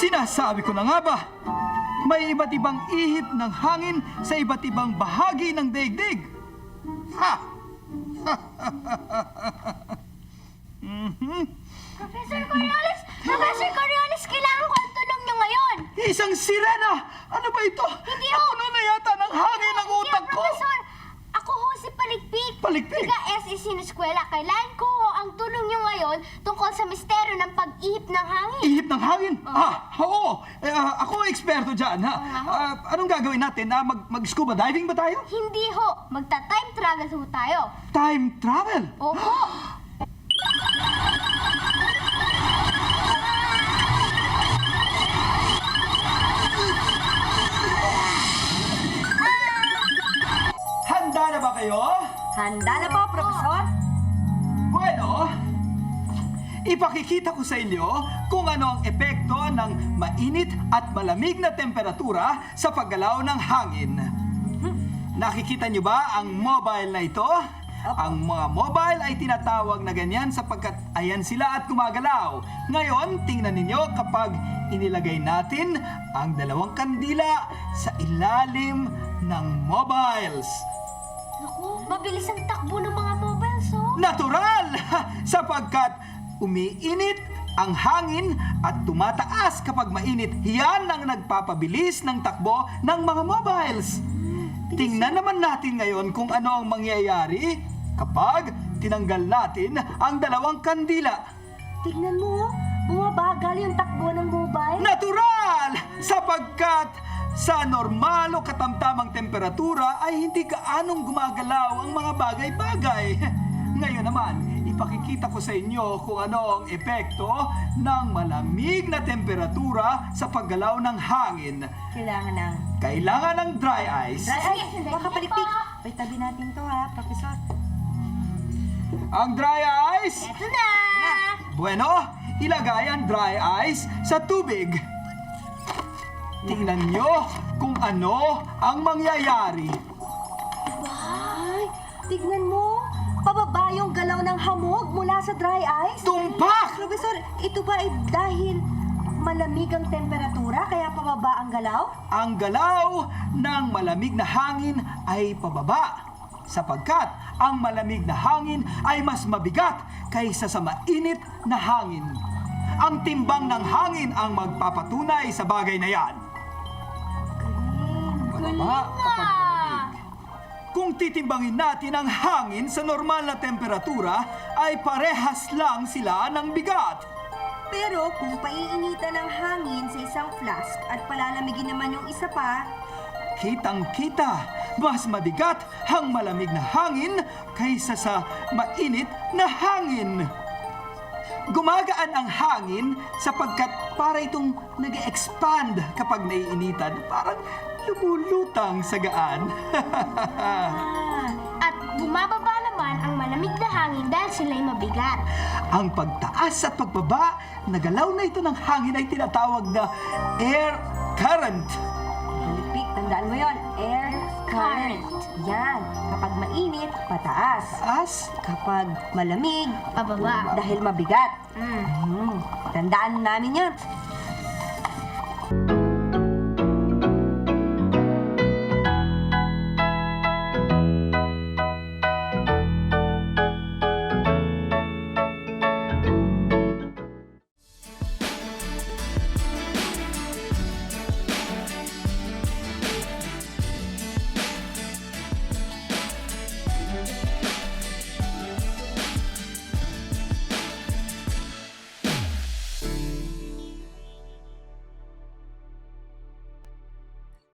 Sinasabi ko na nga ba, may iba't ibang ihip ng hangin sa iba't ibang bahagi ng daigdig. Ha! Professor Coriolis! Professor Coriolis, kailangan ko ang tulong niyo ngayon! Isang sirena! Ano ba ito? Hindi ho! Napuno na yata ng hangin ang Hindi, utak ko! Professor! Ako ho si Palikpik! Palikpik? Tiga SEC na eskwela. Kailangan ko ho ang tulong niyo ngayon tungkol sa misteryo ng pag-ihip ng hangin. Ihip ng hangin? Oo. Ako eksperto dyan, ha? Anong gagawin natin? Mag-scuba diving ba tayo? Hindi ho. Magta-time travel ho tayo. Time travel? Opo. Handa na ba kayo? Handa na po, Profesor? Bueno, ipakikita ko sa inyo kung ano ang epekto ng mainit at malamig na temperatura sa paggalaw ng hangin. Nakikita nyo ba ang mobile na ito? Ang mga mobile ay tinatawag na ganyan sapagkat ayan sila at gumagalaw. Ngayon, tingnan ninyo kapag inilagay natin ang dalawang kandila sa ilalim ng mobiles. Naku, mabilis ang takbo ng mga mobiles, oh. Natural! Sapagkat umiinit ang hangin at tumataas kapag mainit. Yan ang nagpapabilis ng takbo ng mga mobiles. Tingnan naman natin ngayon kung ano ang mangyayari kapag tinanggal natin ang dalawang kandila. Tignan mo, bumabagal yung takbo ng mobile. Natural! Sapagkat sa normal o katamtamang temperatura ay hindi gaanong gumagalaw ang mga bagay-bagay. Ngayon naman, ipakikita ko sa inyo kung ano ang epekto ng malamig na temperatura sa paggalaw ng hangin. Kailangan ng dry ice. Ay, baka Palikpik. Ay, tabi natin to ha, Profesor. Ang dry ice, Ito na! bueno, ilagay ang dry ice sa tubig. Tingnan nyo kung ano ang mangyayari. Ay, tignan mo. Pababa yung galaw ng hamog mula sa dry ice. Tumpak! Profesor, ito ba ay dahil malamig ang temperatura kaya pababa ang galaw? Ang galaw ng malamig na hangin ay pababa sapagkat ang malamig na hangin ay mas mabigat kaysa sa mainit na hangin. Ang timbang ng hangin ang magpapatunay sa bagay na yan. Pababa kapag malamig. Kung titimbangin natin ang hangin sa normal na temperatura, ay parehas lang sila ng bigat. Pero kung paiinitan ng hangin sa isang flask at palalamigin naman yung isa pa, Kitang-kita, mas mabigat ang malamig na hangin kaysa sa mainit na hangin. Gumagaan ang hangin sapagkat para itong nag-expand kapag naiinitan, parang lumulutang sa gaan. At bumababa naman ang malamig na hangin dahil sila'y mabigat. Ang pagtaas at pagbaba, nagalaw na ito ng hangin ay tinatawag na air current. Palikpik, tandaan mo yon, air current. Yan, kapag mainit, pataas. Taas, Kapag malamig, Pababa. dahil mabigat. Mm. Tandaan namin yan.